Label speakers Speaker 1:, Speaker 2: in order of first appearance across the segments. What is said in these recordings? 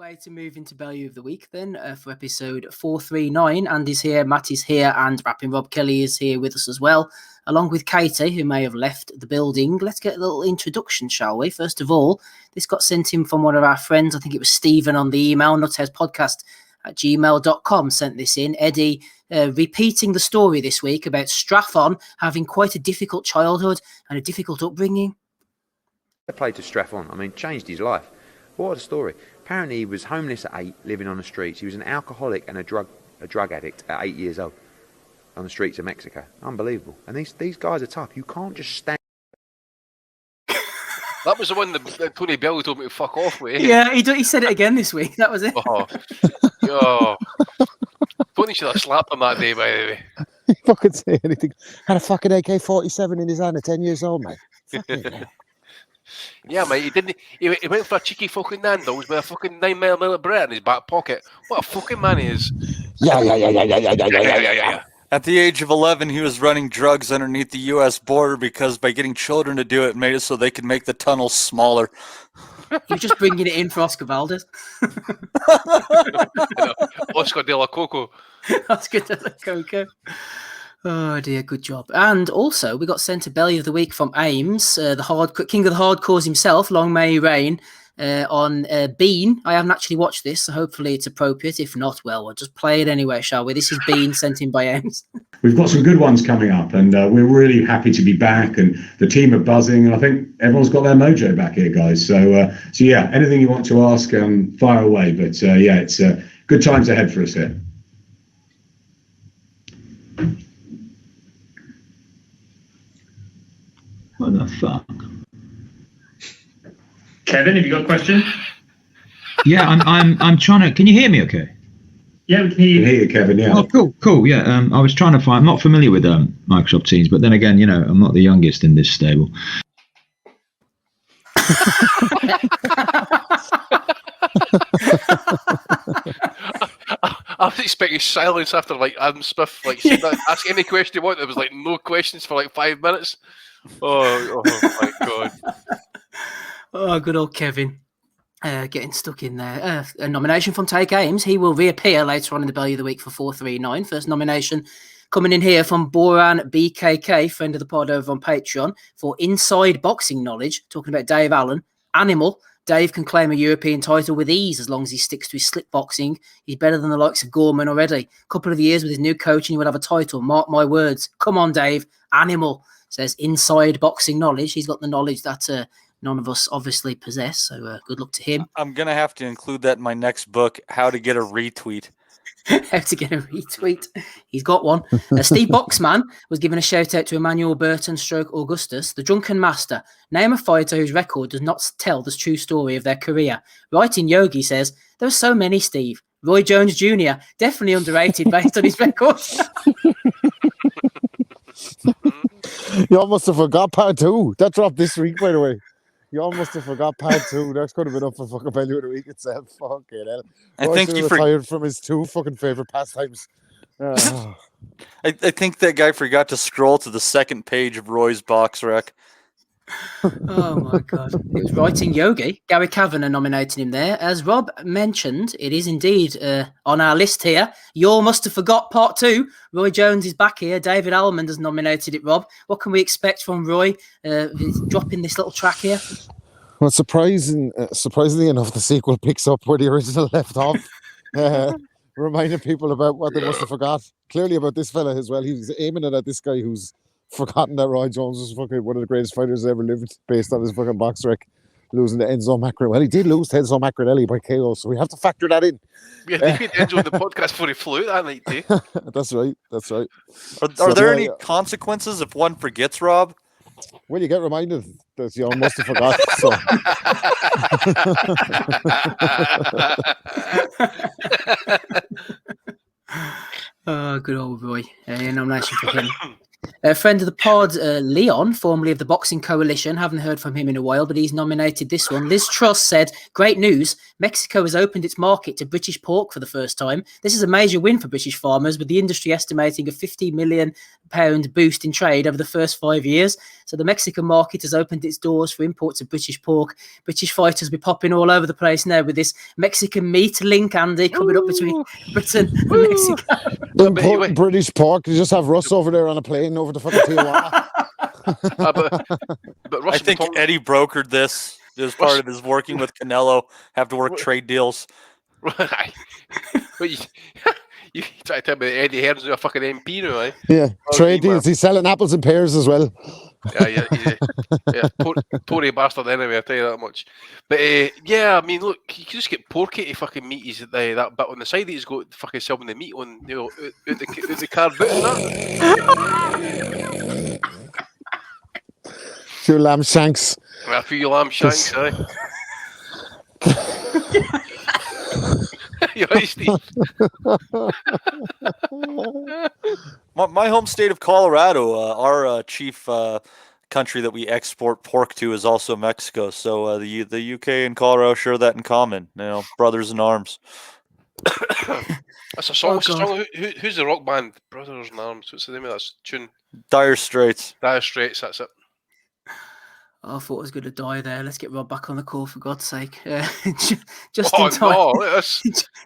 Speaker 1: way to move into Bellew of the Week then for episode 439. Andy's here, Matt is here, and Rapping Rob Kelly is here with us as well, along with Katie, who may have left the building. Let's get a little introduction, shall we? First of all, this got sent in from one of our friends. I think it was Stephen on the email, nutheadspodcast@gmail.com sent this in. Eddie repeating the story this week about Strathon having quite a difficult childhood and a difficult upbringing.
Speaker 2: I played to Strathon. I mean, changed his life. What a story. Apparently he was homeless at 8, living on the streets. He was an alcoholic and a drug addict at 8 years old on the streets of Mexico. Unbelievable. And these guys are tough. You can't just stand.
Speaker 3: That was the one that Tony Bellew told me to fuck off with.
Speaker 1: Yeah, he said it again this week. That was it.
Speaker 3: Tony should have slapped him that day, by the way.
Speaker 4: He fucking say anything. Had a fucking AK-47 in his hand at 10 years old, mate.
Speaker 3: Yeah, mate, he didn't. He went for a cheeky fucking Nando's with a fucking 9mm bread in his back pocket. What a fucking man he is.
Speaker 4: Yeah.
Speaker 5: At the age of 11, he was running drugs underneath the U.S. border because by getting children to do it, made it so they could make the tunnels smaller.
Speaker 1: You're just bringing it in for Oscar Valdez.
Speaker 3: Oscar de la Coco.
Speaker 1: Oscar de la Coco. Oh dear, good job. And also, we got sent a Bellew of the Week from Ames, the king of the hardcores himself, long may he reign, on Bean. I haven't actually watched this, so hopefully it's appropriate. If not, well, we'll just play it anyway, shall we? This is Bean sent in by Ames.
Speaker 6: We've got some good ones coming up, and we're really happy to be back, and the team are buzzing, and I think everyone's got their mojo back here, guys. So yeah, anything you want to ask, fire away. But yeah, it's good times ahead for us here.
Speaker 7: What the fuck?
Speaker 8: Kevin, have you got a question?
Speaker 7: Yeah, I'm trying to. Can you hear me? Okay.
Speaker 8: Yeah, we can hear you.
Speaker 6: I can hear you, Kevin. Yeah.
Speaker 7: Oh, cool. Yeah. I was trying to find. I'm not familiar with Microsoft Teams, but then again, I'm not the youngest in this stable.
Speaker 3: I was expecting silence after Adam Smith said that, ask any question you want. There was no questions for 5 minutes. Oh my god.
Speaker 1: Oh, good old Kevin. Getting stuck in there. A nomination from Take Ames. He will reappear later on in the Bellew of the Week for 439. First nomination coming in here from Boran BKK, friend of the pod over on Patreon, for inside boxing knowledge, talking about Dave Allen. Animal. Dave can claim a European title with ease as long as he sticks to his slip boxing. He's better than the likes of Gorman already. Couple of years with his new coach and he will have a title. Mark my words. Come on, Dave. Animal. Says inside boxing knowledge. He's got the knowledge that none of us obviously possess. So good luck to him.
Speaker 5: I'm going to have to include that in my next book, How to Get a Retweet.
Speaker 1: How to get a retweet. He's got one. Steve Boxman was given a shout out to Emmanuel Burton stroke Augustus, the drunken master. Name a fighter whose record does not tell the true story of their career. Writing Yogi says, there are so many, Steve. Roy Jones Jr., definitely underrated based on his record.
Speaker 4: You almost have forgot part 2. That dropped this week, by the way. You almost have forgot part 2. That could have been up for fucking Bellew of the Week itself. Fucking hell.
Speaker 5: I think he
Speaker 4: retired from his 2 fucking favourite pastimes.
Speaker 5: I think that guy forgot to scroll to the second page of Roy's box rec.
Speaker 1: Oh my god. It was Writing Yogi. Gary Kavanagh nominated him there. As Rob mentioned, it is indeed on our list here. You all must have forgot part 2. Roy Jones is back here. David Almond has nominated it, Rob. What can we expect from Roy dropping this little track here?
Speaker 4: Well, surprisingly enough, the sequel picks up where the original left off. Reminding people about what they must have forgot. Clearly about this fella as well. He was aiming it at this guy who's forgotten that Roy Jones was fucking one of the greatest fighters ever lived based on his fucking box rec, losing to Enzo Maccarinelli. Well, he did lose to Enzo Maccarinelli by KO, so we have to factor that in.
Speaker 3: Yeah, they beat Enzo in the podcast before he flew that night too.
Speaker 4: That's right.
Speaker 5: Are there any consequences if one forgets, Rob?
Speaker 4: Well, you get reminded that you must have forgot. So.
Speaker 1: Oh, good old Roy. Nomination for him. A friend of the pod, Leon, formerly of the Boxing Coalition, haven't heard from him in a while, but he's nominated this one. Liz Truss said, "Great news, Mexico has opened its market to British pork for the first time. This is a major win for British farmers, with the industry estimating a £50 million boost in trade over the first 5 years. So the Mexican market has opened its doors for imports of British pork. British fighters will be popping all over the place now with this Mexican meat link, Andy, coming up between Britain and Mexico."
Speaker 4: Import British pork. You just have Russ over there on a plane over the fucking Tijuana.
Speaker 3: But Russ
Speaker 5: I think Eddie brokered this as part of his working with Canelo. Have to work trade deals.
Speaker 3: Right. But you try to tell me that Eddie Hearn's a fucking MP now, eh?
Speaker 4: Yeah, trade deals. He's selling apples and pears as well.
Speaker 3: Yeah. Tory bastard anyway, I'll tell you that much. But yeah, I mean, look, you can just get porky to fucking meat. He's that bit on the side that he's got fucking selling the meat on, out the car boot and that.
Speaker 4: Few lamb shanks.
Speaker 3: A few lamb shanks, aye. You're right, Steve.
Speaker 5: My home state of Colorado, our chief country that we export pork to is also Mexico. So the UK and Colorado share that in common. You know, brothers in arms.
Speaker 3: That's a song. Who's the rock band? Brothers in Arms. What's the name of that tune?
Speaker 5: Dire Straits.
Speaker 3: Dire Straits. That's it.
Speaker 1: I thought I was going to die there. Let's get Rob back on the call, for God's sake. Just in time.
Speaker 3: No,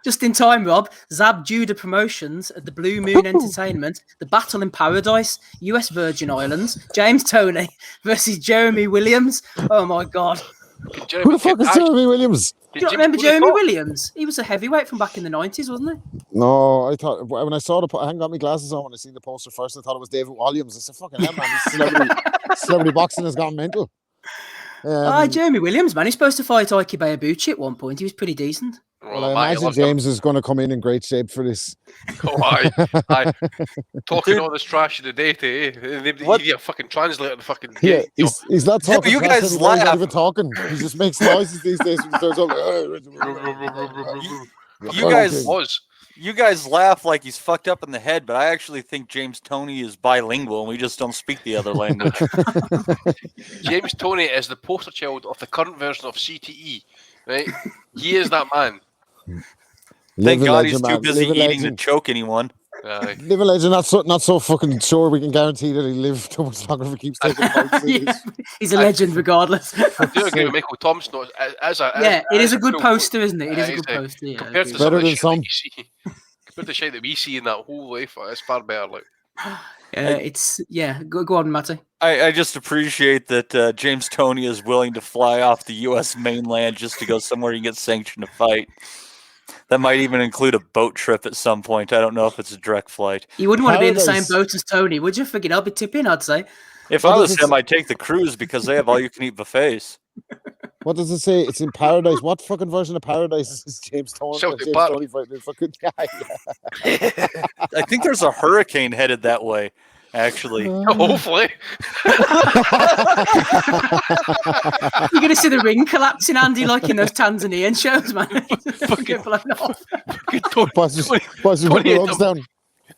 Speaker 1: just in time, Rob. Zab Judah Promotions at the Blue Moon Entertainment, The Battle in Paradise, US Virgin Islands, James Toney versus Jeremy Williams. Oh, my God.
Speaker 4: Who the fuck is Jeremy Williams?
Speaker 1: Do you remember Jeremy Williams? He was a heavyweight from back in the 90s, wasn't he?
Speaker 4: No, I thought when I saw I hadn't got my glasses on when I seen the poster first. I thought it was David Williams. I said, "Fucking hell, man! This celebrity boxing has gone mental."
Speaker 1: Jeremy Williams, man. He's supposed to fight Ike Bayabuchi at one point. He was pretty decent.
Speaker 4: Well, I imagine James is going to come in great shape for this.
Speaker 3: Oh, aye. Talking all this trash of the day to They need a fucking translator to fucking
Speaker 4: yeah, he's not talking.
Speaker 5: You guys
Speaker 4: he's
Speaker 5: laugh.
Speaker 4: not even talking. He just makes noises these days. When he starts
Speaker 5: You guys laugh like he's fucked up in the head, but I actually think James Toney is bilingual and we just don't speak the other language.
Speaker 3: James Toney is the poster child of the current version of CTE, right? He is that man.
Speaker 5: Thank God he's too busy eating to choke anyone.
Speaker 4: Live a legend, not so fucking sure we can guarantee that he'll live too much longer if he keeps taking fights.
Speaker 1: He's a legend regardless.
Speaker 3: I do agree with Michael Thompson.
Speaker 1: It is a good poster, isn't it? It is a good poster. Yeah,
Speaker 3: compared to
Speaker 4: better than some.
Speaker 3: Compared to the shit that we see in that whole life, it's far better. Like,
Speaker 1: Go on, Matty.
Speaker 5: I just appreciate that James Toney is willing to fly off the U.S. mainland just to go somewhere and get sanctioned to fight. That might even include a boat trip at some point. I don't know if it's a direct flight.
Speaker 1: You wouldn't want to be in the same boat as Tony, would you? Fucking, I'll be tipping, I'd say.
Speaker 5: If I was him, I'd take the cruise because they have all-you-can-eat buffets.
Speaker 4: What does it say? It's in Paradise. What fucking version of Paradise is James Toney? Fucking guy.
Speaker 5: I think there's a hurricane headed that way, actually.
Speaker 3: Hopefully.
Speaker 1: You're going to see the ring collapsing, Andy, like in those Tanzanian shows, man. Fucking blown off.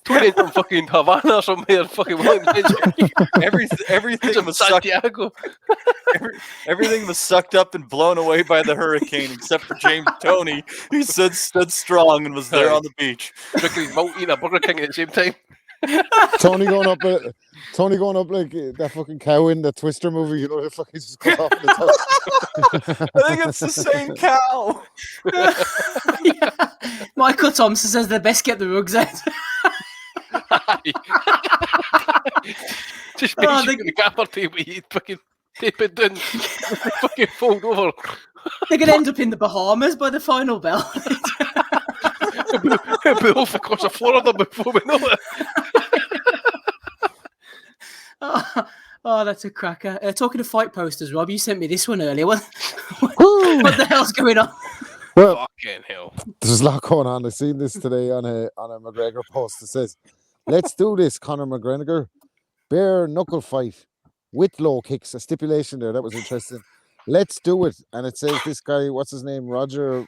Speaker 3: Tony from fucking Havana or somewhere. Fucking
Speaker 5: everything was Santiago. Everything was sucked up and blown away by the hurricane, except for James Toney, who stood strong and was there on the beach.
Speaker 3: Drinking malt, eating a Burger King at the same time.
Speaker 4: Tony going up like that fucking cow in the Twister movie, you know, the fucking just goes off in the top.
Speaker 5: I think it's the same cow.
Speaker 1: Michael Thompson says they best get the rugs out.
Speaker 3: Just make sure the gaffer tape you fucking tape it down, fucking fold over.
Speaker 1: They're gonna end up in the Bahamas by the final bell.
Speaker 3: We'll be off across Florida before we know it.
Speaker 1: Oh, that's a cracker. Talking of fight posters, Rob, you sent me this one earlier. What the hell's going on?
Speaker 4: Well,
Speaker 3: fucking hell.
Speaker 4: There's a lot going on. I seen this today on a McGregor post. It says, "Let's do this, Conor McGregor. Bare knuckle fight with low kicks." A stipulation there. That was interesting. Let's do it. And it says this guy, what's his name? Roger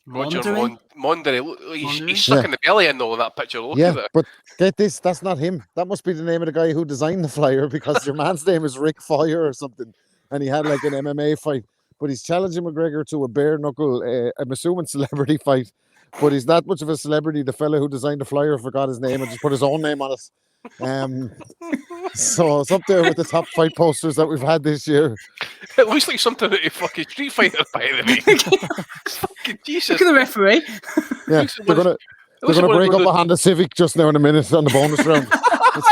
Speaker 3: Roger
Speaker 1: Mondary?
Speaker 3: Mondary. He's
Speaker 1: Mondary?
Speaker 3: sucking the belly in all of that picture. Look
Speaker 4: Yeah,
Speaker 3: at it.
Speaker 4: but get this, that's not him. That must be the name of the guy who designed the flyer, because your man's name is Rick Fire or something, and he had like an MMA fight. But he's challenging McGregor to a bare knuckle, I'm assuming celebrity fight. But he's not much of a celebrity. The fella who designed the flyer forgot his name and just put his own name on it. So it's up there with the top fight posters that we've had this year.
Speaker 3: It looks like something out of fucking Street Fighter, by the way. Fucking Jesus.
Speaker 1: Look at the referee.
Speaker 4: Yeah,
Speaker 3: Looks like
Speaker 4: they're
Speaker 3: one of-
Speaker 4: gonna
Speaker 3: it looks
Speaker 4: they're gonna
Speaker 3: like one
Speaker 4: break
Speaker 3: of
Speaker 4: up
Speaker 3: the-
Speaker 4: a Honda Civic just now in a minute on the bonus round.
Speaker 3: It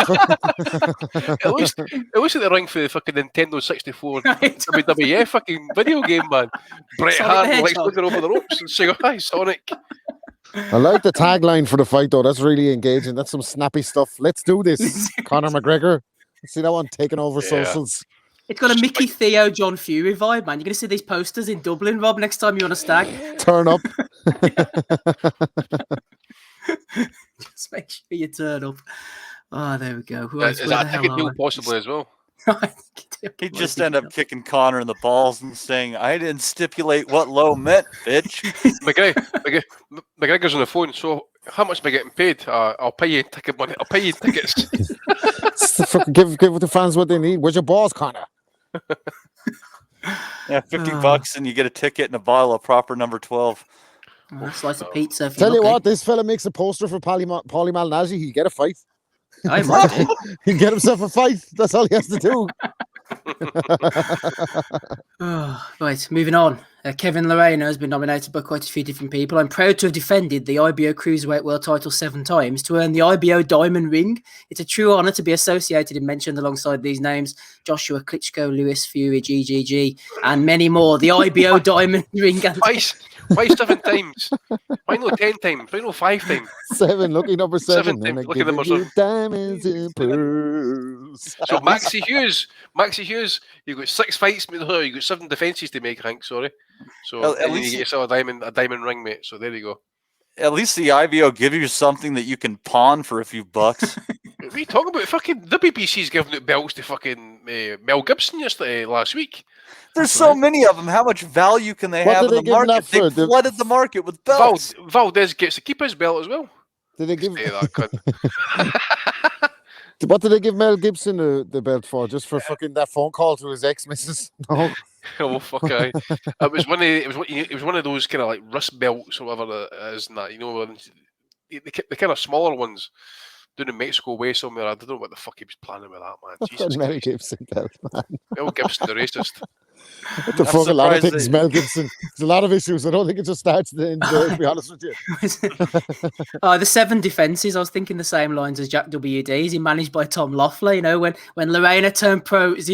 Speaker 3: looks like the ring for the fucking Nintendo 64
Speaker 1: Right.
Speaker 3: WWF fucking video game, man. Bret
Speaker 1: Sonic the
Speaker 3: Hart like
Speaker 1: Hedgehog.
Speaker 3: looking over the ropes and saying, "Hi, Sonic."
Speaker 4: I like the tagline for the fight though. That's really engaging. That's some snappy stuff. Let's do this, Conor McGregor. See that one taking over
Speaker 3: Yeah.
Speaker 4: socials.
Speaker 1: It's got a Mickey Theo John Fury vibe, man. You're gonna see these posters in Dublin, Rob, next time you're on a stag.
Speaker 4: Turn up.
Speaker 1: Just make sure you turn up. Oh, there we go. Right,
Speaker 3: Is
Speaker 1: where
Speaker 3: that
Speaker 1: the
Speaker 3: a
Speaker 1: hell
Speaker 3: ticket
Speaker 1: are
Speaker 3: deal
Speaker 1: we?
Speaker 3: possibly as well?
Speaker 5: He'd just end up kicking Connor in the balls and saying, "I didn't stipulate what low meant, bitch."
Speaker 3: McGregor's on the phone, so how much am I getting paid? I'll pay you in ticket money. I'll pay you in tickets.
Speaker 4: Give the fans what they need. Where's your balls, Connor?
Speaker 5: Yeah, $50 and you get a ticket and a bottle of proper number 12.
Speaker 1: Oh, a slice of pizza. If
Speaker 4: Tell you
Speaker 1: lucky.
Speaker 4: what, this fella makes a poster for Paulie Malignaggi. He'd get a fight.
Speaker 1: I might do.
Speaker 4: He'd get himself a fight. That's all he has to do.
Speaker 1: Oh, right, moving on. Kevin Lorena has been nominated by quite a few different people. I'm proud to have defended the IBO Cruiserweight World title 7 times to earn the IBO Diamond Ring. It's a true honour to be associated and mentioned alongside these names: Joshua Klitschko, Lewis Fury, GGG, and many more. The IBO Diamond Ring.
Speaker 3: Why 7 times? Why not 10 times? Why not 5 times?
Speaker 4: 7, lucky number 7.
Speaker 3: Seven,
Speaker 4: And I
Speaker 3: look at them,
Speaker 4: give you diamonds and pearls.
Speaker 3: So Maxie Hughes, you've got 6 fights, you've got 7 defences to make, I think, sorry. So
Speaker 5: Well, at
Speaker 3: and then
Speaker 5: least
Speaker 3: you get yourself a diamond ring, mate. So there you go.
Speaker 5: At least the IBO give you something that you can pawn for a few bucks.
Speaker 3: What are you talking about? Fucking the BBC's giving out belts to fucking Mel Gibson last week.
Speaker 5: There's so many of them. How much value can they
Speaker 4: What
Speaker 5: have
Speaker 4: did
Speaker 5: in
Speaker 4: they
Speaker 5: the
Speaker 4: give
Speaker 5: market?
Speaker 4: that
Speaker 5: They
Speaker 4: for?
Speaker 5: flooded the market with belts.
Speaker 3: Valdez gets to keep his belt as well.
Speaker 4: Did they give?
Speaker 3: Say that, cunt.
Speaker 4: What did they give Mel Gibson the belt for? Just for fucking that phone call to his ex-missus? No.
Speaker 3: Oh fuck! It was one of those kind of like wrist belts or whatever it is, and that, you know, the kind of smaller ones. Down in Mexico way somewhere. I don't know what the fuck he was planning with that, man. Jesus
Speaker 4: Mel
Speaker 3: Christ.
Speaker 4: Gibson belt, man.
Speaker 3: Mel Gibson, the racist.
Speaker 4: What the fuck? A lot of
Speaker 5: surprised
Speaker 4: things.
Speaker 5: they-
Speaker 4: Mel Gibson. There's a lot of issues. I don't think it just starts at the end there, to be honest with you.
Speaker 1: The 7 defences. I was thinking the same lines as Jack WD. Is he managed by Tom Loeffler? You know, when Lorena turned pro, it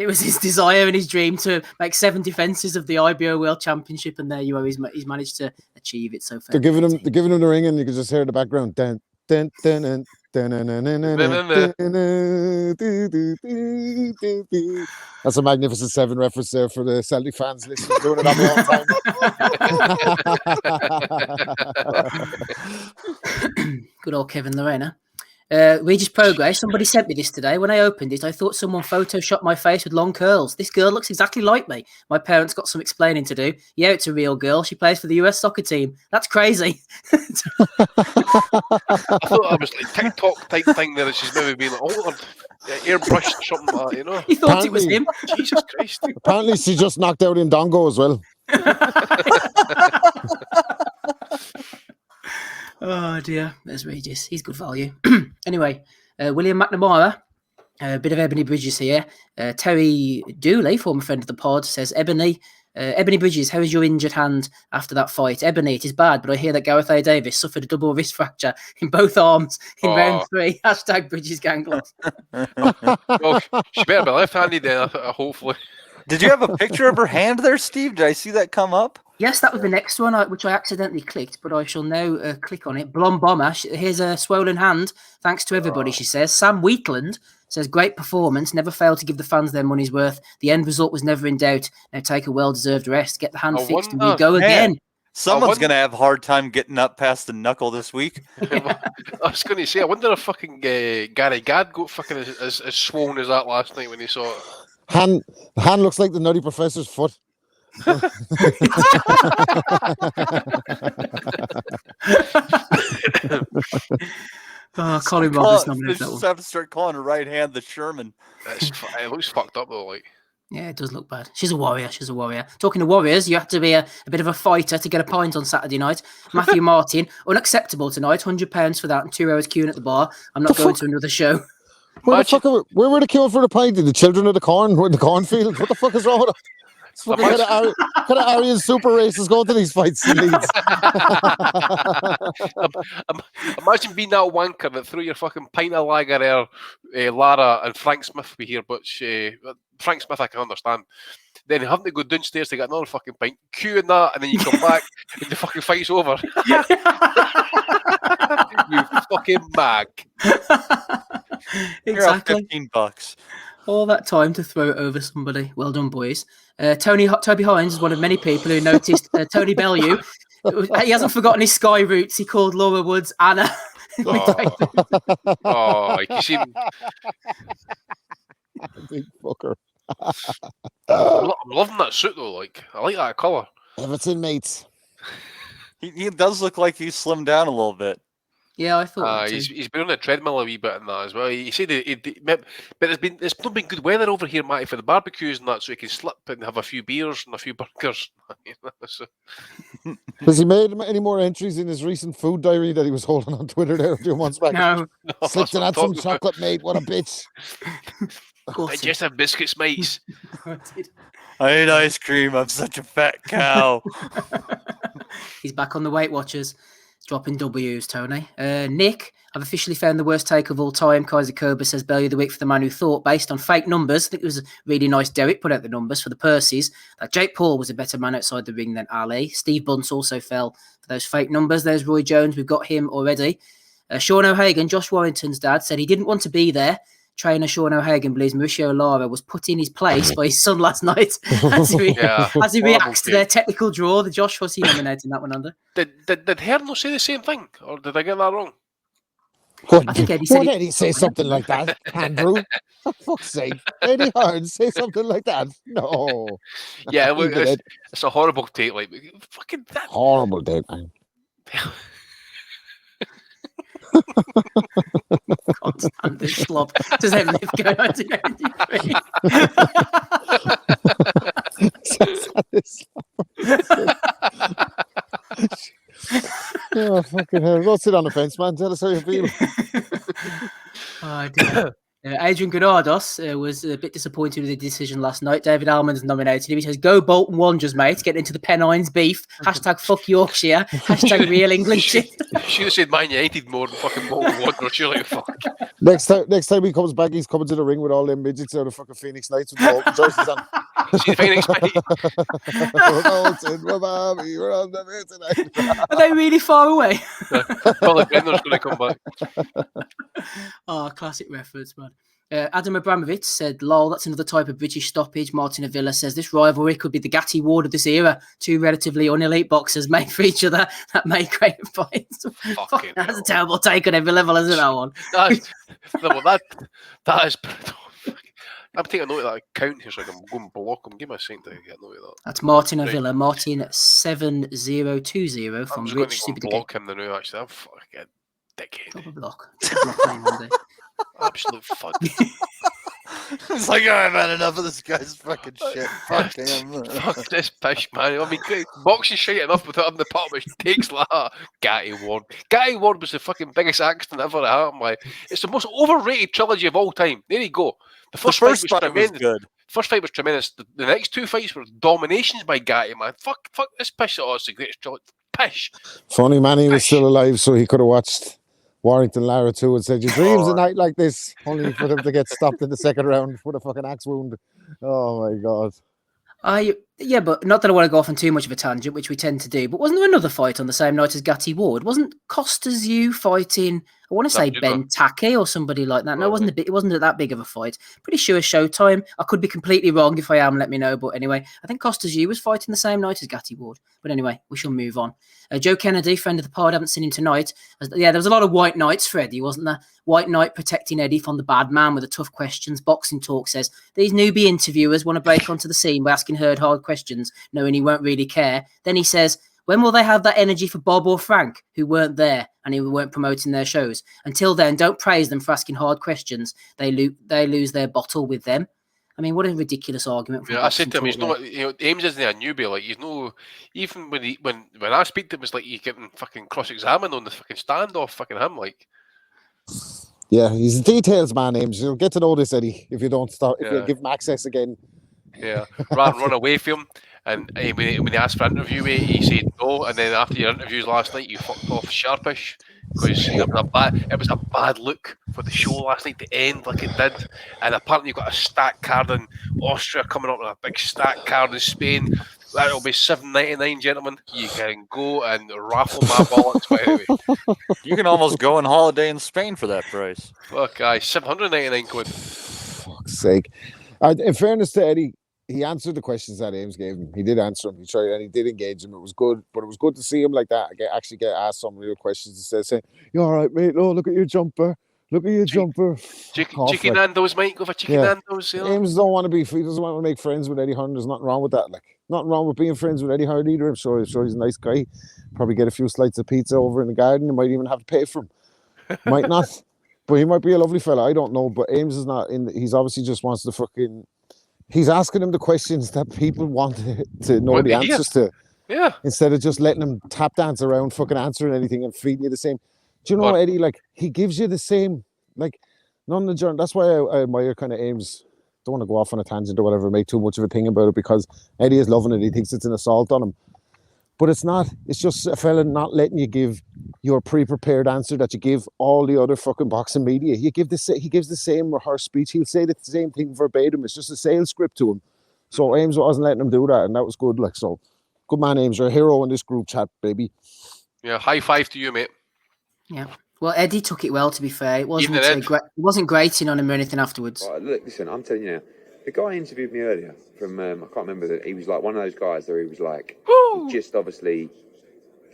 Speaker 1: was his desire and his dream to make 7 defences of the IBO World Championship, and there you are. He's managed to achieve it so far.
Speaker 4: They're giving him the ring, and you can just hear in the background. Dun, dun, dun, dun, dun, dun, dun, dun, dun, dun, dun, dun, do, do, do, do, do. That's a Magnificent 7 reference there for the Celtic fans listening, doing it on my own time.
Speaker 1: Good old Kevin Lorena. Regis Progress. Somebody sent me this today. When I opened it, I thought someone photoshopped my face with long curls. This girl looks exactly like me. My parents got some explaining to do. Yeah, it's a real girl. She plays for the US soccer team. That's crazy.
Speaker 3: I thought that was like TikTok type thing there that she's maybe been like altered, airbrushed, something like that, you know.
Speaker 1: He thought it was him.
Speaker 3: Jesus Christ.
Speaker 4: Apparently, she just knocked out Indongo as well.
Speaker 1: Oh dear, there's Regis. He's good value. Anyway, William McNamara, a bit of Ebony Bridges here. Terry Dooley, former friend of the pod, says, Ebony Bridges, how is your injured hand after that fight? Ebony, it is bad, but I hear that Gareth A. Davis suffered a double wrist fracture in both arms in round 3. Hashtag Bridges gang loss.
Speaker 3: Well, she better be left-handed then, hopefully.
Speaker 5: Did you have a picture of her hand there, Steve? Did I see that come up?
Speaker 1: Yes, that was the next one, which I accidentally clicked, but I shall now click on it. Blonde Bomber, here's a swollen hand. Thanks to everybody, she says. Sam Wheatland says, great performance. Never failed to give the fans their money's worth. The end result was never in doubt. Now take a well-deserved rest. Get the hand fixed and we go
Speaker 5: Man,
Speaker 1: again.
Speaker 5: Someone's going to have a hard time getting up past the knuckle this week.
Speaker 3: I was going to say, I wonder if fucking Gary Gadd got fucking as swollen as that last night when he saw it.
Speaker 4: The hand looks like the Nutty Professor's foot.
Speaker 1: Colin Roberts nominated
Speaker 5: They
Speaker 1: that
Speaker 5: just
Speaker 1: one.
Speaker 5: have to start calling her right hand the Sherman.
Speaker 3: It looks fucked up though. Like,
Speaker 1: Yeah, it does look bad. She's a warrior. She's a warrior. Talking to warriors, you have to be a bit of a fighter to get a pint on Saturday night. Matthew Martin, unacceptable tonight. £100 for that and 2 hours queuing at the bar. I'm not going to another show.
Speaker 4: Where were they queuing for the pint? The children of the corn in the cornfield? What the fuck is wrong with them? What kind of Aryan super races going to these fights in Leeds?
Speaker 3: Imagine being that wanker that threw your fucking pint of lager there, Lara and Frank Smith be here, but Frank Smith I can understand. Then having to go downstairs to get another fucking pint, queuing that, and then you come back and the fucking fight's over. You fucking mag.
Speaker 1: Exactly.
Speaker 5: $15.
Speaker 1: All that time to throw it over somebody. Well done, boys. Toby Hines is one of many people who noticed Tony Bellew. He hasn't forgotten his Sky roots. He called Laura Woods Anna.
Speaker 3: Oh, you see,
Speaker 4: Big fucker.
Speaker 3: I'm loving that suit though. Like, I like that colour.
Speaker 4: Everton, mates.
Speaker 5: He does look like he's slimmed down a little bit.
Speaker 1: Yeah, I thought
Speaker 3: he's been on the treadmill a wee bit in that as well. He said but it's not been good weather over here, Matty, for the barbecues and that, so he can slip and have a few beers and a few burgers. So.
Speaker 4: Has he made any more entries in his recent food diary that he was holding on Twitter there a few months back?
Speaker 1: No.
Speaker 4: Slipped and had some chocolate, mate. What a bitch.
Speaker 3: I just have biscuits, mates.
Speaker 5: I ate ice cream. I'm such a fat cow.
Speaker 1: He's back on the Weight Watchers. Dropping W's, Tony. Nick, I've officially found the worst take of all time. Kaiser Koba says Bellew the week for the man who thought, based on fake numbers, I think it was really nice Derek put out the numbers for the Percys, that Jake Paul was a better man outside the ring than Ali. Steve Bunce also fell for those fake numbers. There's Roy Jones. We've got him already. Sean O'Hagan, Josh Warrington's dad, said he didn't want to be there. Trainer Sean O'Hagan believes Mauricio Lara was put in his place by his son last night as he reacts to their technical draw. The Josh, was he nominating that one under?
Speaker 3: Did Hern not say the same thing? Or did I get that wrong?
Speaker 1: I think Eddie said
Speaker 4: Eddie say something like that, Andrew? For fuck's sake. Eddie Hearn say something like that? No.
Speaker 3: Yeah, look, it's a horrible take. Like, fucking that.
Speaker 4: Horrible take, man.
Speaker 1: Can't stand this slob. Does that live go 1993?
Speaker 4: Oh, fucking hell. Don't sit on the fence, man. Tell us how you feel.
Speaker 1: Oh, dear. Adrian Godardos was a bit disappointed with the decision last night. David Almond's nominated him. He says, "Go Bolton Wanderers, mate. Get into the Pennines beef. Hashtag fuck Yorkshire. Hashtag real England shit."
Speaker 3: Should have said Man United more than fucking Bolton Wanderers. You're like, fuck.
Speaker 4: Next time he comes back, he's coming to the ring with all them midgets out of fucking Phoenix Knights with Bolton jerseys on.
Speaker 3: See the Phoenix, mate.
Speaker 4: We're on the way tonight.
Speaker 1: Are they really far away?
Speaker 3: Probably Brendan's going to come back.
Speaker 1: Oh, classic reference, man. Adam Abramovich said, "Lol, that's another type of British stoppage." Martin Avila says, "This rivalry could be the Gatti Ward of this era. Two relatively unelite boxers made for each other that make great fights." That's a terrible take on every level, isn't it, that one?
Speaker 3: That is... I'm taking a note of that account here so I can go and block him. Give me a second to get a note of that.
Speaker 1: That's Martin Avila. Martin 7020 from Rich
Speaker 3: Super block him the new, actually. I'm fucking dickhead.
Speaker 1: Top of block.
Speaker 3: Absolute fun.
Speaker 5: It's like, I've had enough of this guy's fucking shit. Fuck him.
Speaker 3: Fuck this pish, man. I mean, boxing shit enough without having the part which takes like that. Gatti Ward. Gatti Ward was the fucking biggest accident ever that happened. Like, it's the most overrated trilogy of all time. There you go. The first fight was tremendous. Good. First fight was tremendous. The next two fights were dominations by Gatti, man. Fuck this pish. Oh, it's the greatest trilogy. Pish.
Speaker 4: Funny man, he was still alive, so he could have watched Warrington Lara too and said, "Your dreams a night like this," only for them to get stopped in the second round with a fucking axe wound. Oh my god.
Speaker 1: Yeah, but not that I want to go off on too much of a tangent, which we tend to do, but wasn't there another fight on the same night as Gatti Ward? Wasn't Costas you fighting I want to say Ben Taki or somebody like that. No, it wasn't that big of a fight. Pretty sure Showtime. I could be completely wrong. If I am, let me know. But anyway, I think Costas Yu was fighting the same night as Gatti Ward. But anyway, we shall move on. Joe Kennedy, friend of the pod, haven't seen him tonight. Yeah, there was a lot of white knights for Eddie, wasn't there? White knight protecting Eddie from the bad man with the tough questions. Boxing Talk says these newbie interviewers want to break onto the scene by asking Herd hard questions, knowing he won't really care. Then he says, when will they have that energy for Bob or Frank, who weren't there and who weren't promoting their shows? Until then, don't praise them for asking hard questions. They lose their bottle with them. I mean, what a ridiculous argument.
Speaker 3: I said to him, he's not. Ames isn't a newbie. Like he's no. Even when I speak to him, it's like he's getting fucking cross-examined on the fucking stand off fucking him. Like,
Speaker 4: yeah, he's a details man, Ames. You'll get to know this, Eddie, if you don't start. If you give him access again.
Speaker 3: Yeah, rather run away from him. And when he asked for an interview, he said no. And then after your interviews last night, you fucked off sharpish because it was a bad look for the show last night to end like it did. And apparently you've got a stacked card in Austria coming up with a big stacked card in Spain. That'll be $7.99, gentlemen. You can go and raffle my bollocks. But anyway,
Speaker 5: you can almost go on holiday in Spain for that price.
Speaker 3: Fuck, guys, $799 quid.
Speaker 4: Fuck's sake! In fairness to Eddie, he answered the questions that Ames gave him. He did answer them. He tried and he did engage him. It was good, but it was good to see him like that. Actually get asked some real questions instead of saying, "You all right, mate? Oh, look at your jumper. Look at your jumper."
Speaker 3: Chicken Nando's, mate. Go for chicken Nando's. You know?
Speaker 4: Ames don't want to be. He doesn't want to make friends with Eddie Hearn. There's nothing wrong with that. Like nothing wrong with being friends with Eddie Hearn either. I'm sure he's a nice guy. Probably get a few slices of pizza over in the garden. You might even have to pay for him. Might not, but he might be a lovely fella. I don't know. But Ames is not in. He's obviously just wants to fucking. He's asking him the questions that people want to know the answers to.
Speaker 3: Yeah.
Speaker 4: Instead of just letting him tap dance around, fucking answering anything and feeding you the same. Do you know, Eddie? Like he gives you the same. Like none of the journey. That's why I admire kind of Ames. Don't want to go off on a tangent or whatever, make too much of a thing about it because Eddie is loving it. He thinks it's an assault on him. But it's not. It's just a fella not letting you give your pre-prepared answer that you give all the other fucking boxing media. He gives the same rehearsed speech. He'll say the same thing verbatim. It's just a sales script to him. So Ames wasn't letting him do that, and that was good. Like so, good man, Ames. You're a hero in this group chat, baby.
Speaker 3: Yeah, high five to you, mate.
Speaker 1: Yeah. Well, Eddie took it well. To be fair, it wasn't grating on him or anything afterwards.
Speaker 2: Right, look, listen, I'm telling you now. The guy interviewed me earlier from, I can't remember, that he was like one of those guys where he was like,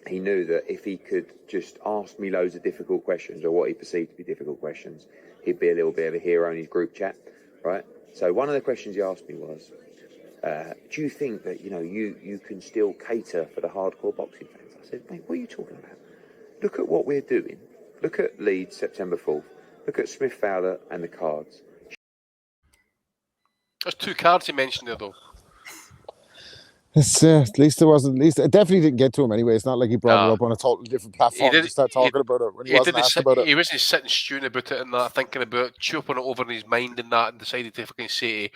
Speaker 2: he knew that if he could just ask me loads of difficult questions or what he perceived to be difficult questions, he'd be a little bit of a hero in his group chat, right? So one of the questions he asked me was, do you think that, you can still cater for the hardcore boxing fans? I said, mate, what are you talking about? Look at what we're doing. Look at Leeds, September 4th. Look at Smith Fowler and the cards.
Speaker 3: There's 2 cards he mentioned there, though.
Speaker 4: It's, at least it wasn't. At least it definitely didn't get to him anyway. It's not like he brought it up on a totally different platform to start talking about it when he wasn't asked about it.
Speaker 3: He wasn't sitting stewing about it and that, thinking about it, chopping it over in his mind and that, and decided to fucking say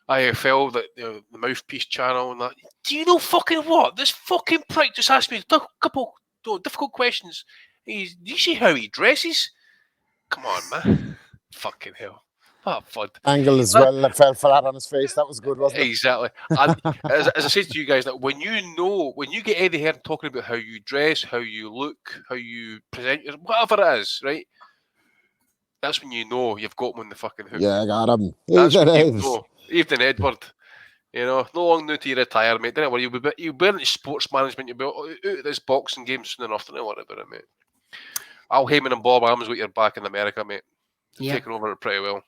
Speaker 3: IFL that the Mouthpiece channel and that. Do you know fucking what? This fucking prick just asked me a couple difficult questions. Do you see how he dresses? Come on, man. Fucking hell. What fun.
Speaker 4: Angle as well that fell flat on his face. That was good, wasn't it?
Speaker 3: Exactly. And as I said to you guys, that when you get Eddie Hearn talking about how you dress, how you look, how you present yourself, whatever it is, right? That's when you know you've got him on the fucking hook.
Speaker 4: Yeah, I got him.
Speaker 3: That's when you know. Evening, Edward. No long new to retire, mate. Don't worry, you'll be into sports management. You'll be out of this boxing game soon enough. Don't worry about it, mate. Al Heyman and Bob Arms got your back in America, mate. Taking over it pretty well.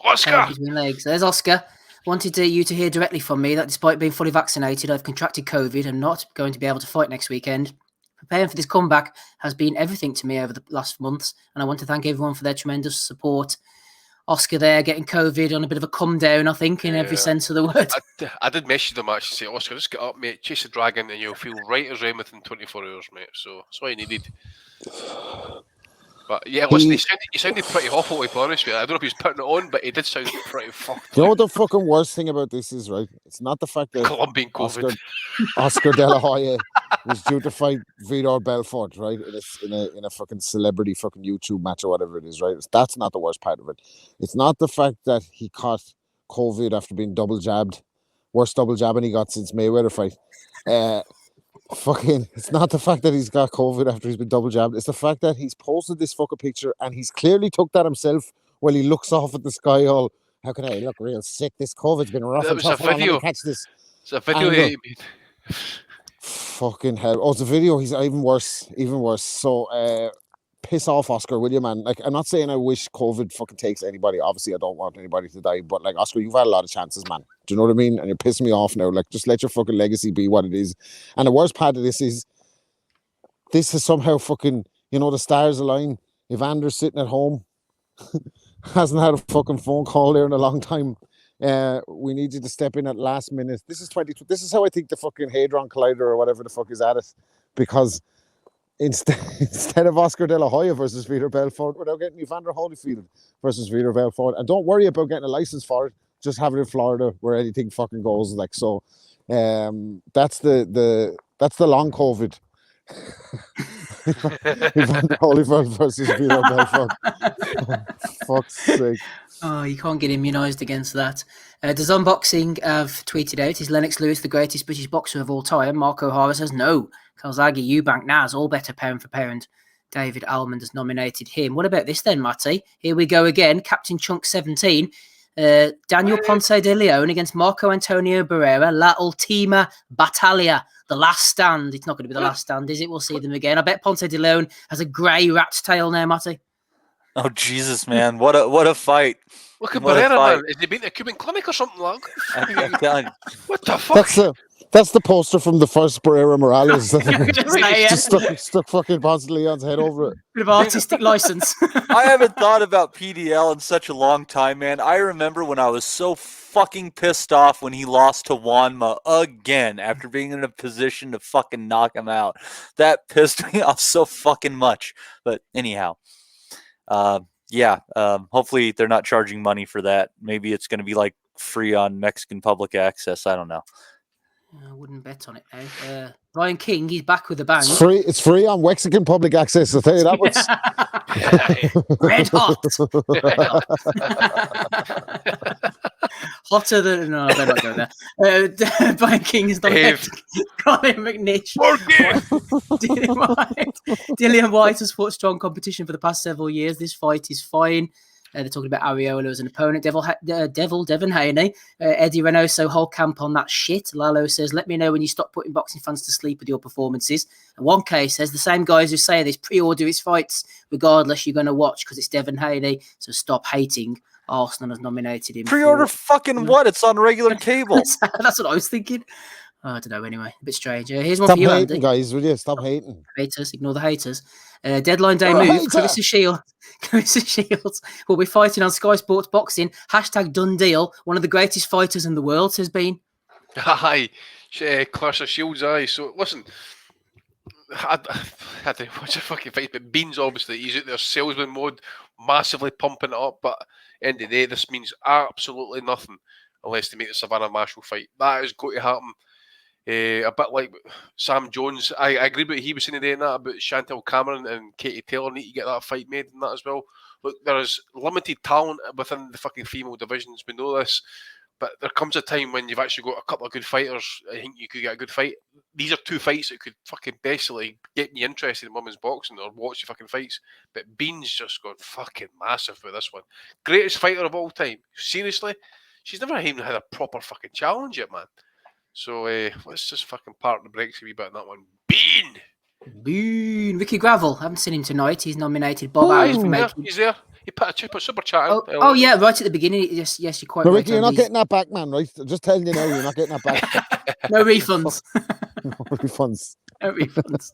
Speaker 3: Oscar!
Speaker 1: Legs. There's Oscar. Wanted you to hear directly from me that despite being fully vaccinated, I've contracted COVID and not going to be able to fight next weekend. Preparing for this comeback has been everything to me over the last months, and I want to thank everyone for their tremendous support. Oscar there getting COVID on a bit of a come down, I think, in every sense of the word.
Speaker 3: I did message them actually, say, Oscar, just get up, mate, chase the dragon, and you'll feel right as rain within 24 hours, mate. So that's what I needed. But yeah, listen, he sounded pretty awful, to be honest with you. I don't know if he was putting it on, but he did sound pretty fucked.
Speaker 4: You know what the fucking worst thing about this is, right? It's not the fact that
Speaker 3: Colombian COVID.
Speaker 4: Oscar De La Hoya was due to fight Vitor Belfort, right? In a fucking celebrity fucking YouTube match or whatever it is, right? That's not the worst part of it. It's not the fact that he caught COVID after being double jabbed. Worst double jabbing he got since Mayweather fight. fucking, it's not the fact that he's got COVID after he's been double jabbed. It's the fact that he's posted this fucking picture and he's clearly took that himself while he looks off at the sky all, how can I look real sick? This COVID's been rough
Speaker 3: That
Speaker 4: and
Speaker 3: was a
Speaker 4: tough. Hold on, let me
Speaker 3: video.
Speaker 4: catch this.
Speaker 3: It's a video
Speaker 4: Angle.
Speaker 3: he made.
Speaker 4: Fucking hell. Oh, it's a video. He's even worse. Even worse. So, piss off, Oscar, will you, man? Like, I'm not saying I wish COVID fucking takes anybody. Obviously, I don't want anybody to die. But, like, Oscar, you've had a lot of chances, man. Do you know what I mean? And you're pissing me off now. Like, just let your fucking legacy be what it is. And the worst part of this is somehow fucking, you know, the stars align. If Anders sitting at home, hasn't had a fucking phone call there in a long time. We need you to step in at last minute. This is how I think the fucking Hadron Collider or whatever the fuck is at it. Because instead of Oscar De La Hoya versus Peter Belfort, we're now getting Evander Holyfield versus Peter Belfort. And don't worry about getting a license for it. Just have it in Florida where anything fucking goes. Like, so that's the long COVID. Evander Holyfield versus Peter Belfort. Fuck's sake.
Speaker 1: Oh, you can't get immunised against that. Does Unboxing have tweeted out, is Lennox Lewis the greatest British boxer of all time? Mark O'Hara says no. Calzaghe, Eubank, Naz, all better pound for pound. David Almond has nominated him. What about this then, Matty? Here we go again. Captain Chunk 17. Daniel Ponce de Leon against Marco Antonio Barrera. La Ultima Battaglia. The last stand. It's not going to be the last stand, is it? We'll see them again. I bet Ponce de Leon has a grey rat's tail now, Matty.
Speaker 5: Oh Jesus, man! What a fight!
Speaker 3: Look at
Speaker 5: What a
Speaker 3: Barrera,
Speaker 5: fight.
Speaker 3: man. Has he been to a Cuban clinic or something like
Speaker 5: I'm
Speaker 3: that?
Speaker 5: telling you.
Speaker 3: What the fuck?
Speaker 4: That's the poster from the first Barrera Morales.
Speaker 1: Just
Speaker 4: stuck fucking Ponce de Leon's head over it.
Speaker 1: bit of artistic license.
Speaker 5: I haven't thought about PDL in such a long time, man. I remember when I was so fucking pissed off when he lost to Wanma again after being in a position to fucking knock him out. That pissed me off so fucking much. But anyhow, hopefully they're not charging money for that. Maybe it's going to be like free on Mexican public access. I don't know.
Speaker 1: I wouldn't bet on it now. Ryan King, he's back with a bang.
Speaker 4: It's free on Mexican public access. I'll tell you that much.
Speaker 1: Red hot. Hotter than... No, I better not go there. Ryan King is not Colin McNish. Dillian White has fought strong competition for the past several years. This fight is fine. They're talking about Areola as an opponent. Devin Haney. Eddie Reynoso, whole camp on that shit. Lalo says, let me know when you stop putting boxing fans to sleep with your performances. And 1K says, the same guys who say this pre-order his fights regardless you're going to watch because it's Devin Haney. So stop hating. Arsenal has nominated him.
Speaker 5: Pre-order fucking what? It's on regular cable.
Speaker 1: That's what I was thinking. I don't know, anyway. A bit strange. Here's one
Speaker 4: Stop
Speaker 1: for you,
Speaker 4: hating,
Speaker 1: Andy.
Speaker 4: guys, will you? Stop hating.
Speaker 1: Haters, ignore the haters. Deadline day move. Clarissa Shields will be fighting on Sky Sports Boxing. # done deal. One of the greatest fighters in the world has been.
Speaker 3: Aye, Clarissa Shields, aye. So, listen, I had to watch a fucking fight, but Beans, obviously, he's out there salesman mode, massively pumping it up, but end of the day, this means absolutely nothing unless they make the Savannah Marshall fight. That is going to happen. A bit like Sam Jones. I agree with what he was saying today in that about Chantel Cameron and Katie Taylor need to get that fight made and that as well. Look, there is limited talent within the fucking female divisions. We know this. But there comes a time when you've actually got a couple of good fighters. I think you could get a good fight. These are two fights that could fucking basically get me interested in women's boxing or watch the fucking fights. But Bean's just gone fucking massive with this one. Greatest fighter of all time. Seriously? She's never even had a proper fucking challenge yet, man. So let's just fucking part the brakes a wee bit on that one. Bean!
Speaker 1: Ricky Gravel. I haven't seen him tonight. He's nominated Bob Arum for making...
Speaker 3: He's there. He put a super chat in.
Speaker 1: Oh, yeah, right at the beginning. Yes, you're quite right.
Speaker 4: Ricky, you're not getting that back, man, right? Just telling you now, you're not getting that back.
Speaker 1: No refunds.
Speaker 4: No refunds.
Speaker 1: No refunds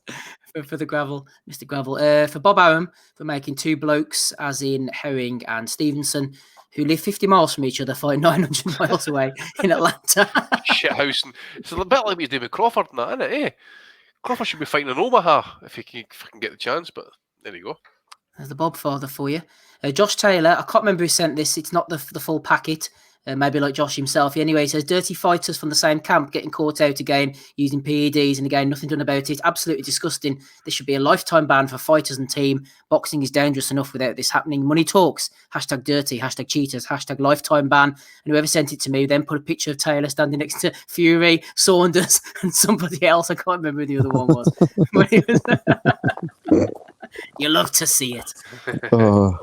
Speaker 1: for the Gravel, Mr. Gravel. For Bob Arum for making two blokes, as in Herring and Stevenson, who live 50 miles from each other, fight 900 miles away in Atlanta.
Speaker 3: Shithousing. It's a bit like we do with Crawford and that, isn't it? Eh? Crawford should be fighting in Omaha if he can fucking get the chance, but there you go.
Speaker 1: There's the Bob father for you. Josh Taylor, I can't remember who sent this. It's not the full packet. maybe like Josh himself. Anyway, he says dirty fighters from the same camp getting caught out again using PEDs, and again nothing done about it. Absolutely disgusting. There should be a lifetime ban for fighters and team. Boxing is dangerous enough without this happening. Money talks. Hashtag dirty. Hashtag cheaters. Hashtag lifetime ban. And whoever sent it to me then put a picture of Taylor standing next to Fury, Saunders, and somebody else. I can't remember who the other one was. You love to see it.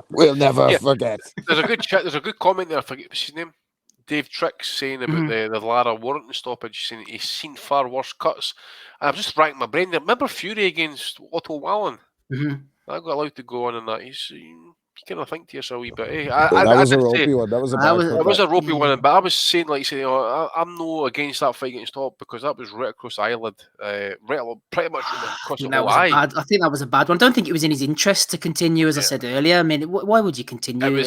Speaker 4: We'll never
Speaker 3: Yeah.
Speaker 4: forget.
Speaker 3: There's a good chat. There's a good comment there. I forget what's his name. Dave Tricks saying about the Lara Warrington stoppage, saying he's seen far worse cuts. And I'm just racking my brain there. Remember Fury against Otto Wallen? I got allowed to go on and that. You kind of think to yourself a wee bit. Eh?
Speaker 4: That was a ropey one. That was a bad
Speaker 3: It was a ropey one, but I was saying, like, saying, I'm no against that fight getting stopped because that was right across the eyelid, pretty much across the whole eye.
Speaker 1: I think that was a bad one. I don't think it was in his interest to continue, as I said earlier. I mean, why would you continue?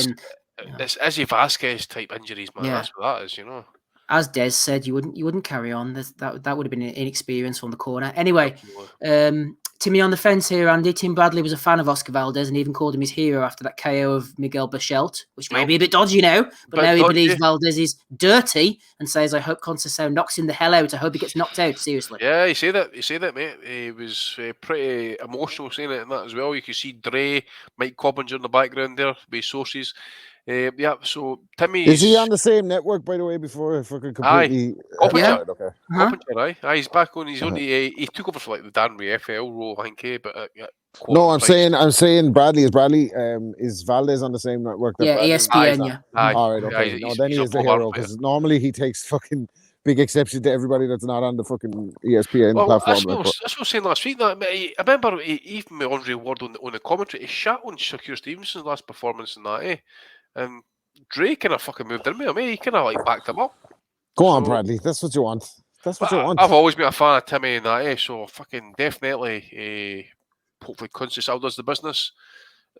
Speaker 3: It's Izzy Vasquez type injuries, man.
Speaker 1: Yeah.
Speaker 3: That's what that is, you know.
Speaker 1: As Des said, you wouldn't carry on. That would have been an inexperience from the corner. Anyway, Timmy on the fence here, Andy. Tim Bradley was a fan of Oscar Valdez and even called him his hero after that KO of Miguel Bachelt, which may be a bit dodgy now, but now he believes Valdez is dirty and says, I hope Conceição knocks him the hell out. I hope he gets knocked out, seriously.
Speaker 3: Yeah, you say that, mate. He was pretty emotional saying it and that as well. You can see Dre, Mike Cobbinger in the background there with sources. Yeah, so Timmy
Speaker 4: is he on the same network, by the way? Before if I could completely,
Speaker 3: Coppinger, he's back on. He's only he took over for like the Dan Ray FL role, I think. But
Speaker 4: no, I'm saying Bradley is Valdez on the same network?
Speaker 1: That ESPN. Yeah.
Speaker 4: All right, okay. No, then he is the hero because normally he takes fucking big exception to everybody that's not on the fucking ESPN platform.
Speaker 3: That's what I was saying last week. That I remember even with Andre Ward on the commentary, he shot on Shakur Stevenson's last performance in that, and Dre kind of fucking moved in with him. He kind of like backed him up.
Speaker 4: Go on, Bradley. That's what you want. That's what you want.
Speaker 3: I've always been a fan of Timmy and that, so fucking definitely. Hopefully, Conceição does the business.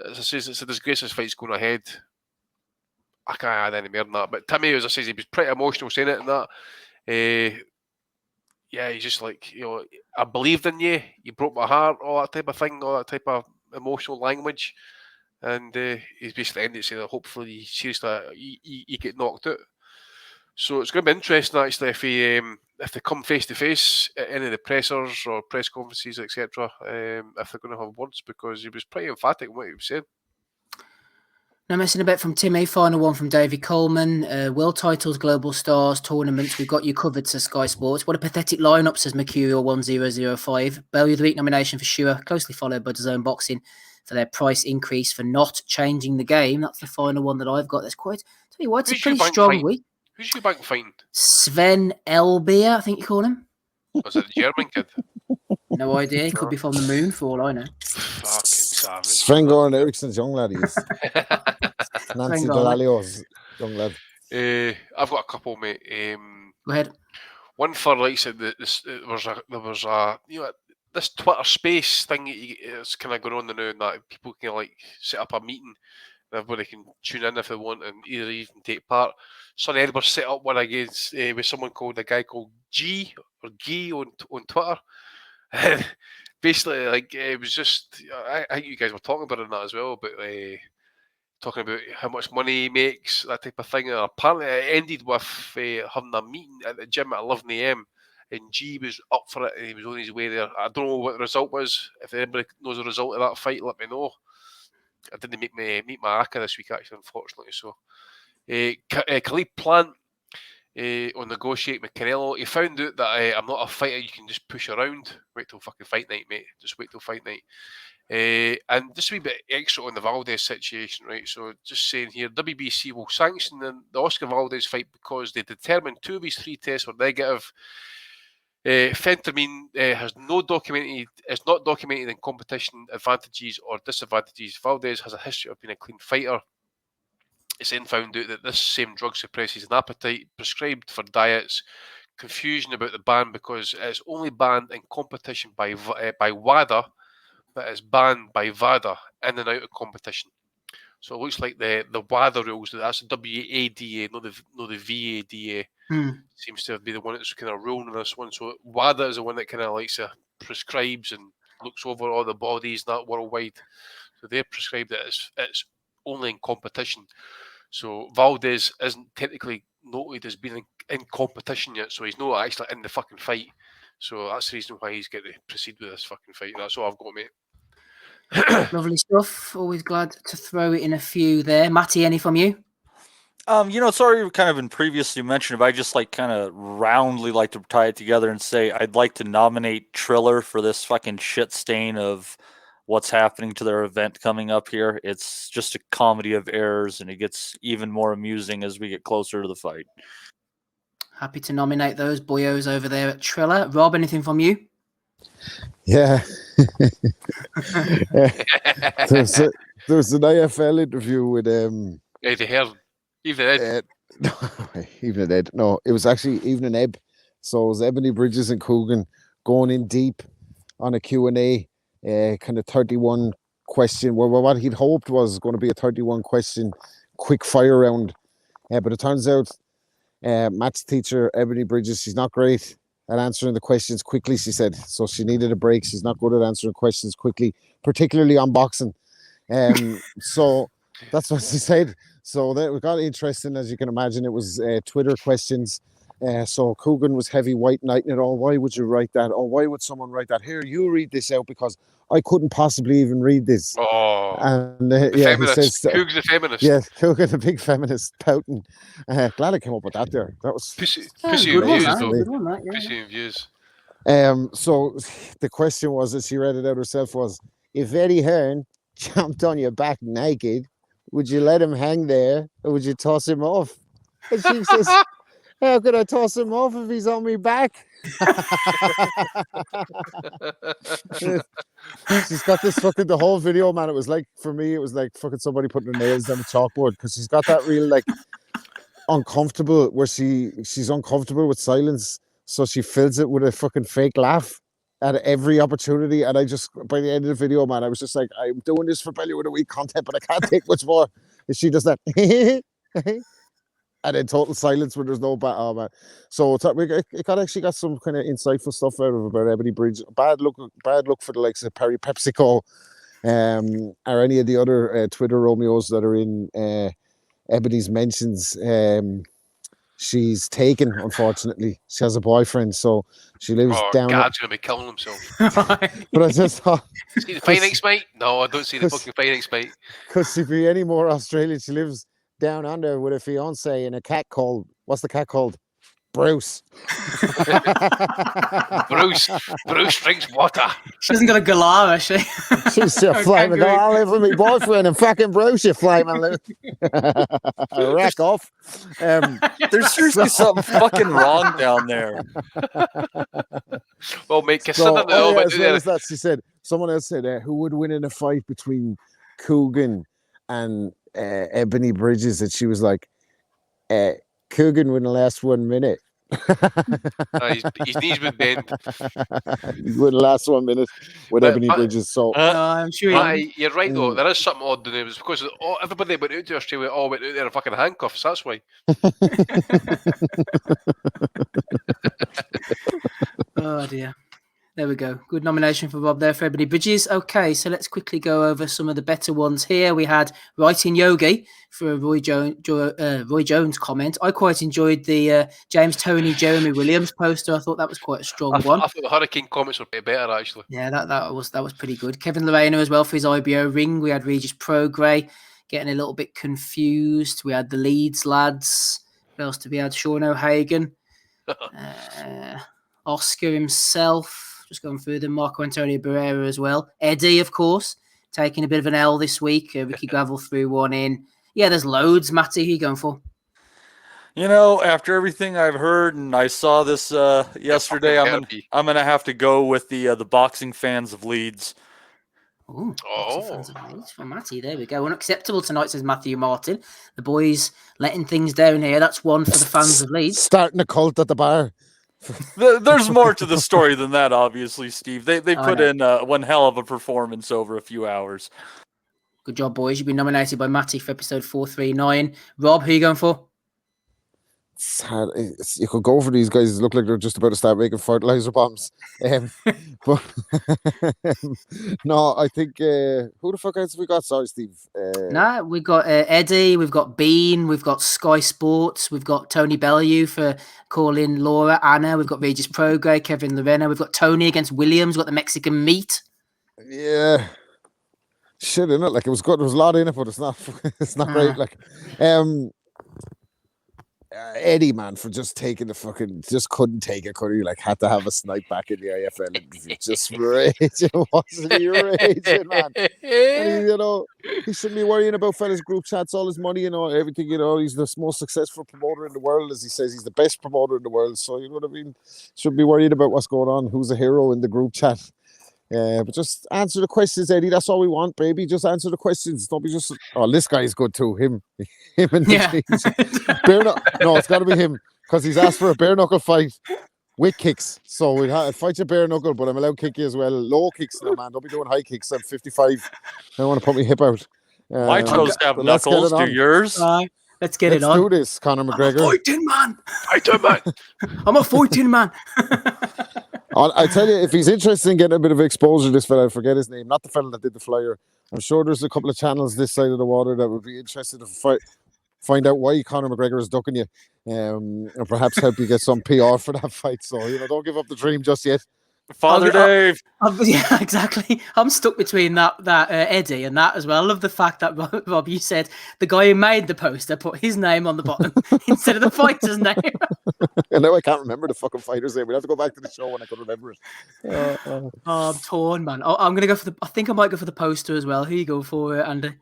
Speaker 3: As I say, it's a disgrace this fight's going ahead. I can't add any more than that. But Timmy, as I say, he was pretty emotional saying it and that. Yeah, he's just like, I believed in you. You broke my heart, all that type of thing, all that type of emotional language. And he's basically ended it saying that hopefully, seriously, you get knocked out. So it's going to be interesting actually if they come face to face at any of the pressers or press conferences, etc. If they're going to have words, because he was pretty emphatic in what he was saying.
Speaker 1: Now, messing a bit from Tim A. Final one from David Coleman. World titles, global stars, tournaments. We've got you covered, says Sky Sports. What a pathetic lineup, says Mercurial 1005. Bellew of the Week nomination for sure, closely followed by DAZN Boxing for their price increase for not changing the game. That's the final one that I've got. That's quite. Tell you what, it's a pretty strong week.
Speaker 3: Who's your bank fighting?
Speaker 1: Sven Elbier, I think you call him.
Speaker 3: Was it the German kid?
Speaker 1: No idea. He could be from the moon for all I know.
Speaker 3: Fucking savage.
Speaker 4: Sven Goran Eriksson's young lad, he is. Nancy Delalio's young lad.
Speaker 3: I've got a couple, mate.
Speaker 1: Go ahead.
Speaker 3: One for, like I said, there was a this Twitter space thing that's kind of going on now, and that people can like set up a meeting. Everybody can tune in if they want and either even take part. Sonny Edwards set up one against with someone called a guy called G or Gee on Twitter. And basically, like it was just I think you guys were talking about it in that as well, but talking about how much money he makes, that type of thing. And apparently, it ended with having a meeting at the gym at 11 a.m. and G was up for it and he was on his way there. I don't know what the result was. If anybody knows the result of that fight, let me know. I didn't meet my ACA this week, actually, unfortunately. So, Khalid Plant on negotiating with Canelo, he found out that I'm not a fighter you can just push around. Wait till fucking fight night, mate. Just wait till fight night. And just a wee bit extra on the Valdez situation, right? So, just saying here, WBC will sanction the Oscar Valdez fight because they determined 2 of his 3 tests were negative. Phentermine is not documented in competition advantages or disadvantages. Valdez has a history of being a clean fighter. It's then found out that this same drug suppresses an appetite, prescribed for diets. Confusion about the ban because it's only banned in competition by WADA, but it's banned by VADA in and out of competition. So it looks like the WADA rules, that's the WADA, not the VADA. Seems to be the one that's kind of ruling on this one. So WADA is the one that kind of likes to prescribes and looks over all the bodies that worldwide. So they're prescribed that it's only in competition. So Valdez isn't technically noted as being in competition yet, so he's not actually in the fucking fight. So that's the reason why he's getting to proceed with this fucking fight. That's all I've got, mate.
Speaker 1: Lovely stuff. Always glad to throw it in a few there. Matty, any from you?
Speaker 5: It's already kind of been previously mentioned, but I just kind of roundly like to tie it together and say I'd like to nominate Triller for this fucking shit stain of what's happening to their event coming up here. It's just a comedy of errors, and it gets even more amusing as we get closer to the fight.
Speaker 1: Happy to nominate those boyos over there at Triller. Rob, anything from you?
Speaker 4: Yeah. There was an AFL interview with
Speaker 3: Eddie Hearn. Even Ed.
Speaker 4: Evening Ed. No, it was actually Evening Eb. So it was Ebony Bridges and Coogan going in deep on a Q&A, kind of 31 question. Well, what he'd hoped was going to be a 31 question quick fire round. But it turns out Matt's teacher, Ebony Bridges, she's not great at answering the questions quickly, she said. So she needed a break. She's not good at answering questions quickly, particularly on boxing. So that's what she said. So that got interesting, as you can imagine. It was Twitter questions. So Coogan was heavy white knighting it all. Why would you write that? Oh, why would someone write that? Here, you read this out because I couldn't possibly even read this.
Speaker 3: Oh,
Speaker 4: And
Speaker 3: he says, Coogan's a feminist.
Speaker 4: Yeah, Coogan, a big feminist, pouting. Glad I came up with that there. That was
Speaker 3: pussy
Speaker 1: Good
Speaker 3: views,
Speaker 1: one,
Speaker 3: though.
Speaker 1: good one, that, yeah.
Speaker 3: Pussy views.
Speaker 4: So the question was, as she read it out herself, was, if Eddie Hearn jumped on your back naked, would you let him hang there or would you toss him off? And she says, how could I toss him off if he's on me back? She's got this fucking, the whole video, man. It was like, for me, it was like fucking somebody putting their nails down the chalkboard, because she's got that real like uncomfortable, where she's uncomfortable with silence. So she fills it with a fucking fake laugh at every opportunity. And I just, by the end of the video, man, I was just like, I'm doing this for Bellew of the Week content, but I can't take much more. And she does that. And then total silence when there's no oh, man. So it actually got some kind of insightful stuff out of about Ebony Bridge. Bad look for the likes of Perry PepsiCo, or any of the other Twitter Romeos that are in Ebony's mentions. She's taken, unfortunately. She has a boyfriend, so she lives down.
Speaker 3: God's gonna be killing himself.
Speaker 4: But I just thought,
Speaker 3: see the fight next mate? No, I don't see the fucking fight next mate.
Speaker 4: Because to be any more Australian, she lives down under with a fiance and a cat called, what's the cat called? Bruce.
Speaker 3: Bruce drinks water.
Speaker 1: She hasn't got a galah, has she?
Speaker 4: She's a flaming. I'll live with my boyfriend and fucking Bruce, you flaming. Rack off.
Speaker 5: There's seriously something fucking wrong down there.
Speaker 3: Well, mate, consider
Speaker 4: that she said, someone else said, who would win in a fight between Coogan and Ebony Bridges? And she was like, Coogan wouldn't last 1 minute.
Speaker 3: His knees would bend.
Speaker 4: He wouldn't last 1 minute with Ebony Bridges. So
Speaker 1: I'm sure
Speaker 3: you're right though. There is something odd in it. It was because everybody went out to Australia, all went out there in fucking handcuffs. That's why.
Speaker 1: Oh dear. There we go. Good nomination for Rob there for Ebony Bridges. Okay, so let's quickly go over some of the better ones here. We had Writing Yogi for a Roy Jones comment. I quite enjoyed the James Toney, Jeremy Williams poster. I thought that was quite a strong one.
Speaker 3: I thought the Hurricane comments were a bit better actually.
Speaker 1: Yeah, that was pretty good. Kevin Lorena as well for his IBO ring. We had Regis Progray getting a little bit confused. We had the Leeds lads. What else did we have? Sean O'Hagan. Oscar himself. Just going through them. Marco Antonio Barrera as well. Eddie, of course, taking a bit of an L this week. Ricky Gravel threw one in. Yeah, there's loads. Matty, who are you going for?
Speaker 5: After everything I've heard and I saw this yesterday, I'm gonna have to go with the boxing fans of Leeds.
Speaker 1: Ooh, fans of Leeds for Matty. There we go. Unacceptable tonight, says Matthew Martin. The boys letting things down here. That's one for the fans of Leeds.
Speaker 4: Starting a cult at the bar.
Speaker 5: There's more to the story than that, obviously, Steve. They put in one hell of a performance over a few hours.
Speaker 1: Good job, boys. You've been nominated by Matty for episode 439. Rob, who are you going for?
Speaker 4: it's hard. You could go for these guys. It look like they're just about to start making fertilizer bombs. But no, I think who the fuck else have we got? Sorry, Steve.
Speaker 1: Nah, we've got Eddie, we've got Bean, we've got Sky Sports, we've got Tony Bellew for calling Laura, Anna, we've got Regis Progre, Kevin Lorena, we've got Tony against Williams, we've got the Mexican meat.
Speaker 4: Yeah, shit, isn't it? Like it was good. There was a lot in it, but it's not. It's not great. Like, Eddie, man, for just taking the fucking, just couldn't take it, could he? Like, had to have a snipe back in the IFL interview. Just raging, wasn't he? Raging, man. And he shouldn't be worrying about fellas' group chats, all his money, everything, he's the most successful promoter in the world, as he says. He's the best promoter in the world. So, you know what I mean? Shouldn't be worried about what's going on, who's a hero in the group chat. But just answer the questions, Eddie. That's all we want, baby. Just answer the questions. Don't be just. Oh, this guy is good too. Him and the no, it's got to be him because he's asked for a bare knuckle fight with kicks. So we'd fight you bare knuckle, but I'm allowed to kick you as well. Low kicks, no man. Don't be doing high kicks. I'm 55. I don't want to put my hip out.
Speaker 5: My toes have knuckles. Do yours?
Speaker 1: Let's get it on.
Speaker 4: Let's do this, Conor McGregor.
Speaker 1: I'm a fighting man. I'm a fighting man.
Speaker 4: I tell you, if he's interested in getting a bit of exposure, this fella, I forget his name, not the fella that did the flyer. I'm sure there's a couple of channels this side of the water that would be interested to find out why Conor McGregor is ducking you, and perhaps help you get some PR for that fight. So, don't give up the dream just yet.
Speaker 5: Father Dave.
Speaker 1: Yeah, exactly. I'm stuck between that Eddie and that as well. I love the fact that, Rob, you said the guy who made the poster put his name on the bottom instead of the fighter's name.
Speaker 4: And now I can't remember the fucking fighter's name. We'll have to go back to the show when I can remember it.
Speaker 1: I'm torn, man. I'm going to go I think I might go for the poster as well. Who you go for, Andy?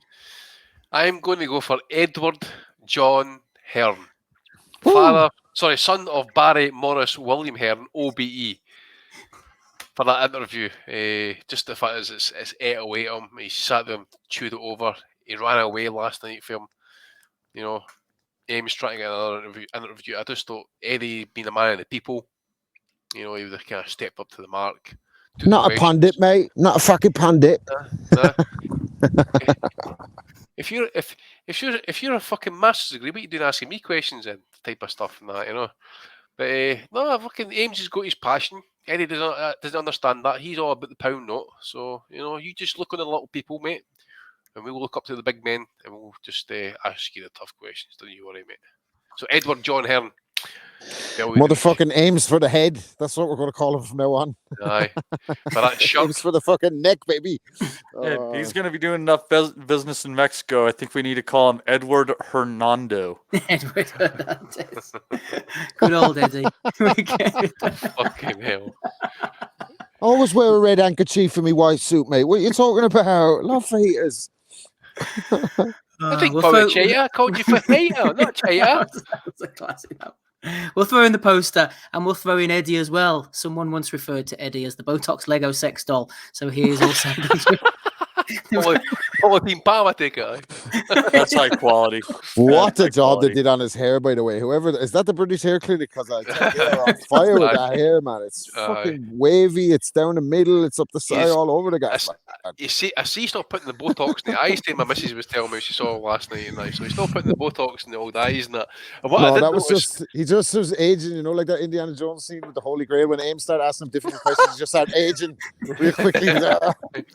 Speaker 3: I'm going to go for Edward John Hearn. Son of Barry Morris William Hearn, OBE. For that interview, just the fact is it's ate away at him. He sat there and chewed it over. He ran away last night for him. Ames trying to get another interview. I just thought Eddie being a man of the people, he would have kind of stepped up to the mark.
Speaker 4: Not a pundit, mate. Not a fucking pundit.
Speaker 3: Nah. If you're a fucking master's degree, what you doing asking me questions and type of stuff and that, But no, fucking Ames has got his passion. Eddie doesn't understand that. He's all about the pound note. So, you just look on the little people, mate, and we'll look up to the big men and we'll just ask you the tough questions. Don't you worry, mate. So, Edward John Hearn.
Speaker 4: Motherfucking Ames for the head. That's what we're going to call him from now on.
Speaker 3: Aye. For that shot.
Speaker 4: Ames for the fucking neck, baby.
Speaker 5: Yeah, he's going to be doing enough business in Mexico. I think we need to call him Edward Hernando.
Speaker 1: Edward Hernandez. Good old Eddie.
Speaker 3: Fucking hell.
Speaker 4: Always wear a red handkerchief in my white suit, mate. What are you talking about? Love haters.
Speaker 3: I think I called you for hater, not hater.
Speaker 1: That's a classic. We'll throw in the poster and we'll throw in Eddie as well. Someone once referred to Eddie as the Botox Lego sex doll. So he is also
Speaker 3: Team Power Taker.
Speaker 5: That's high quality.
Speaker 4: What a job they did on his hair, by the way. Whoever is that, the British Hair Clinic? Because they're on fire with that hair, man. It's fucking wavy. It's down the middle. It's up the side, all over the guy.
Speaker 3: You see, I see. He's not putting the Botox in the eyes. My missus was telling me she saw last night, and so he's not putting the Botox in the old eyes and that. And
Speaker 4: no, that was just he just was aging. Like that Indiana Jones scene with the Holy Grail when Ames started asking him different questions. He just started aging real quickly.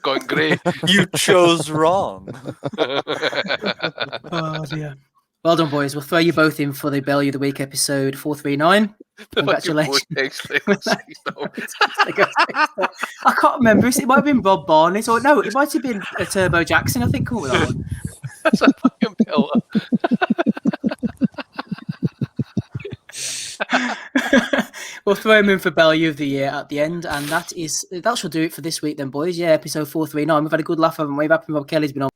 Speaker 3: Going grey.
Speaker 5: You chose wrong.
Speaker 1: Oh dear. Well done, boys. We'll throw you both in for the Bellew of the Week episode 439. Congratulations. I can't remember. It might have been Bob Barnett, or no, it might have been Turbo Jackson. I think called that one.
Speaker 3: That's a fucking pillar.
Speaker 1: We'll throw him in for Bellew of the Year at the end, and that shall do it for this week then, boys. Yeah, episode 439. We've had a good laugh, haven't we? Rob Kelly's been on.